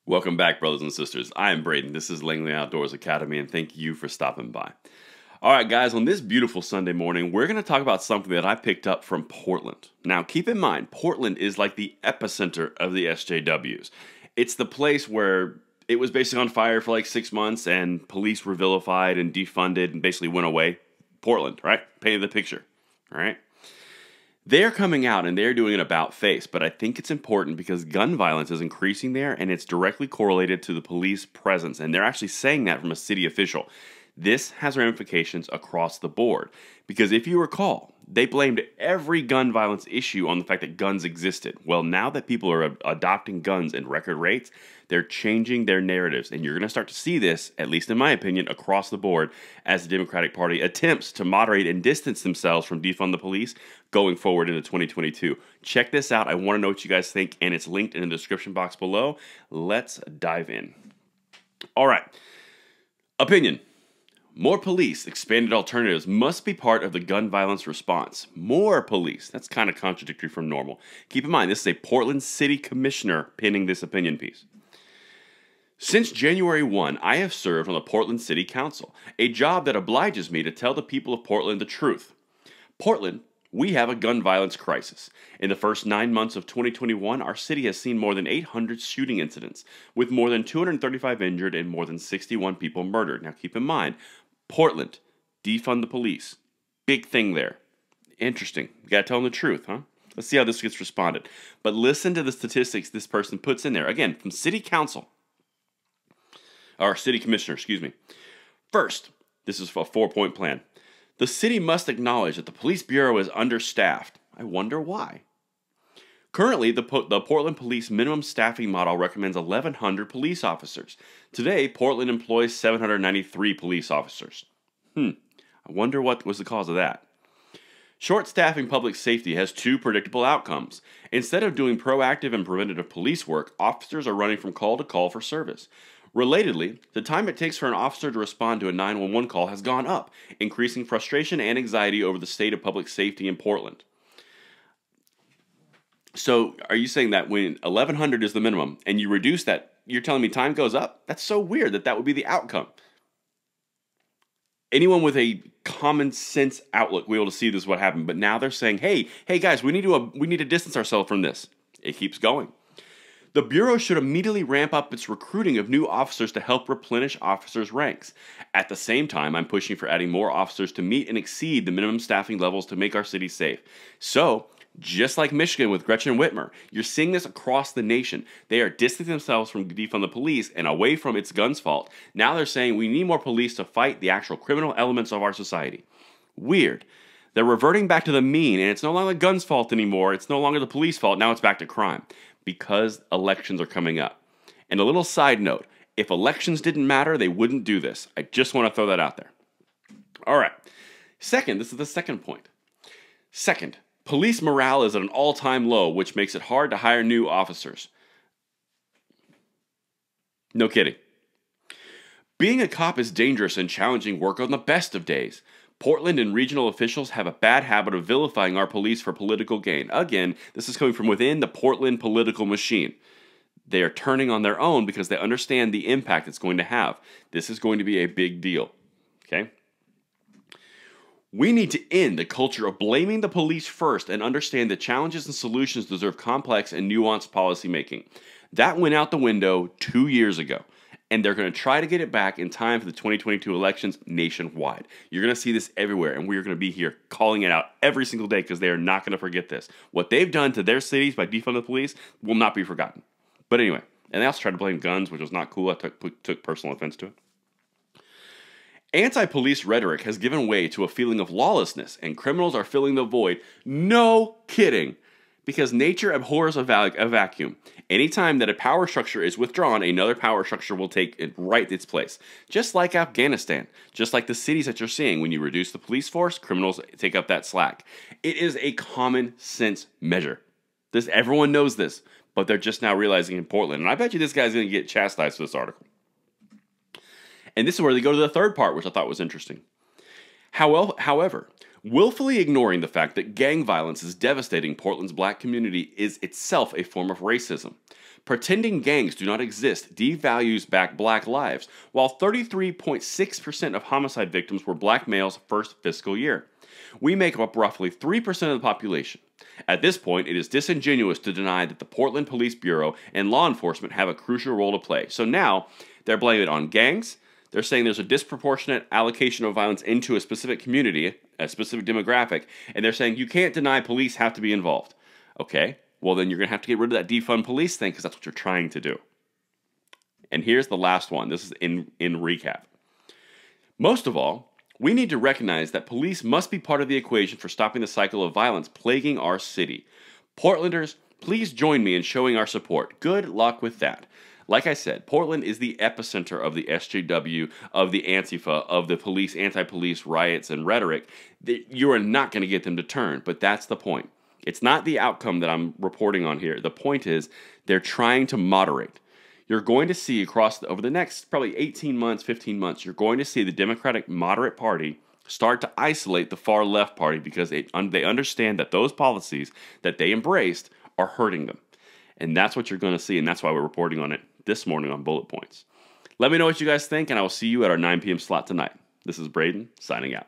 Welcome back, brothers and sisters. I am Braden. This is Langley Outdoors Academy, and thank you for stopping by. All right, guys, on this beautiful Sunday morning, we're going to talk about something that I picked up from Portland. Now, keep in mind, Portland is like the epicenter of the SJWs. It's the place where it was basically on fire for like 6 months, and police were vilified and defunded and basically went away. Portland, right? Painted the picture, all right? They're coming out and they're doing an about face, but I think it's important because gun violence is increasing there and it's directly correlated to the police presence. And they're actually saying that from a city official. This has ramifications across the board because if you recall, they blamed every gun violence issue on the fact that guns existed. Well, now that people are adopting guns in record rates, they're changing their narratives. And you're going to start to see this, at least in my opinion, across the board as the Democratic Party attempts to moderate and distance themselves from defund the police going forward into 2022. Check this out. I want to know what you guys think, and it's linked in the description box below. Let's dive in. All right. Opinion. More police, expanded alternatives must be part of the gun violence response. More police. That's kind of contradictory from normal. Keep in mind, this is a Portland City Commissioner penning this opinion piece. Since January 1, I have served on the Portland City Council, a job that obliges me to tell the people of Portland the truth. Portland, we have a gun violence crisis. In the first 9 months of 2021, our city has seen more than 800 shooting incidents, with more than 235 injured and more than 61 people murdered. Now keep in mind, Portland, defund the police. Big thing there. Interesting. You gotta tell them the truth, huh? Let's see how this gets responded. But listen to the statistics this person puts in there. Again, from City Council. Or City Commissioner, excuse me. First, this is a 4-point plan. The city must acknowledge that the police bureau is understaffed. I wonder why. Currently, the Portland Police minimum staffing model recommends 1,100 police officers. Today, Portland employs 793 police officers. I wonder what was the cause of that. Short staffing public safety has two predictable outcomes. Instead of doing proactive and preventative police work, officers are running from call to call for service. Relatedly, the time it takes for an officer to respond to a 911 call has gone up, increasing frustration and anxiety over the state of public safety in Portland. So, are you saying that when 1,100 is the minimum and you reduce that, you're telling me time goes up? That's so weird that that would be the outcome. Anyone with a common sense outlook will be able to see this is what happened. But now they're saying, hey guys, we need to distance ourselves from this. It keeps going. The Bureau should immediately ramp up its recruiting of new officers to help replenish officers' ranks. At the same time, I'm pushing for adding more officers to meet and exceed the minimum staffing levels to make our city safe. So, just like Michigan with Gretchen Whitmer, you're seeing this across the nation. They are distancing themselves from defund the police and away from its guns fault. Now they're saying we need more police to fight the actual criminal elements of our society. Weird. They're reverting back to the mean, and it's no longer the guns' fault anymore. It's no longer the police fault. Now it's back to crime because elections are coming up. And a little side note, if elections didn't matter, they wouldn't do this. I just want to throw that out there. All right. Second, this is the second point. Second, police morale is at an all-time low, which makes it hard to hire new officers. No kidding. Being a cop is dangerous and challenging work on the best of days. Portland and regional officials have a bad habit of vilifying our police for political gain. Again, this is coming from within the Portland political machine. They are turning on their own because they understand the impact it's going to have. This is going to be a big deal. Okay? We need to end the culture of blaming the police first and understand that challenges and solutions deserve complex and nuanced policymaking. That went out the window 2 years ago, and they're going to try to get it back in time for the 2022 elections nationwide. You're going to see this everywhere, and we are going to be here calling it out every single day because they are not going to forget this. What they've done to their cities by defunding the police will not be forgotten. But anyway, and they also tried to blame guns, which was not cool. I took personal offense to it. Anti-police rhetoric has given way to a feeling of lawlessness, and criminals are filling the void. No kidding. Because nature abhors a vacuum. Anytime that a power structure is withdrawn, another power structure will take its place. Just like Afghanistan. Just like the cities that you're seeing. When you reduce the police force, criminals take up that slack. It is a common sense measure. Everyone knows this, but they're just now realizing in Portland. And I bet you this guy's going to get chastised for this article. And this is where they go to the third part, which I thought was interesting. However, willfully ignoring the fact that gang violence is devastating Portland's black community is itself a form of racism. Pretending gangs do not exist devalues back black lives, while 33.6% of homicide victims were black males first fiscal year. We make up roughly 3% of the population. At this point, it is disingenuous to deny that the Portland Police Bureau and law enforcement have a crucial role to play. So now, they're blaming it on gangs. They're saying there's a disproportionate allocation of violence into a specific community, a specific demographic, and they're saying you can't deny police have to be involved. Okay, well then you're going to have to get rid of that defund police thing because that's what you're trying to do. And here's the last one. This is in recap. Most of all, we need to recognize that police must be part of the equation for stopping the cycle of violence plaguing our city. Portlanders, please join me in showing our support. Good luck with that. Like I said, Portland is the epicenter of the SJW, of the Antifa, of the police, anti-police riots and rhetoric. You are not going to get them to turn, but that's the point. It's not the outcome that I'm reporting on here. The point is they're trying to moderate. You're going to see over the next probably 18 months, 15 months, you're going to see the Democratic Moderate Party start to isolate the far left party because they understand that those policies that they embraced are hurting them. And that's what you're going to see, and that's why we're reporting on it this morning on Bullet Points. Let me know what you guys think, and I will see you at our 9 p.m. slot tonight. This is Braden, signing out.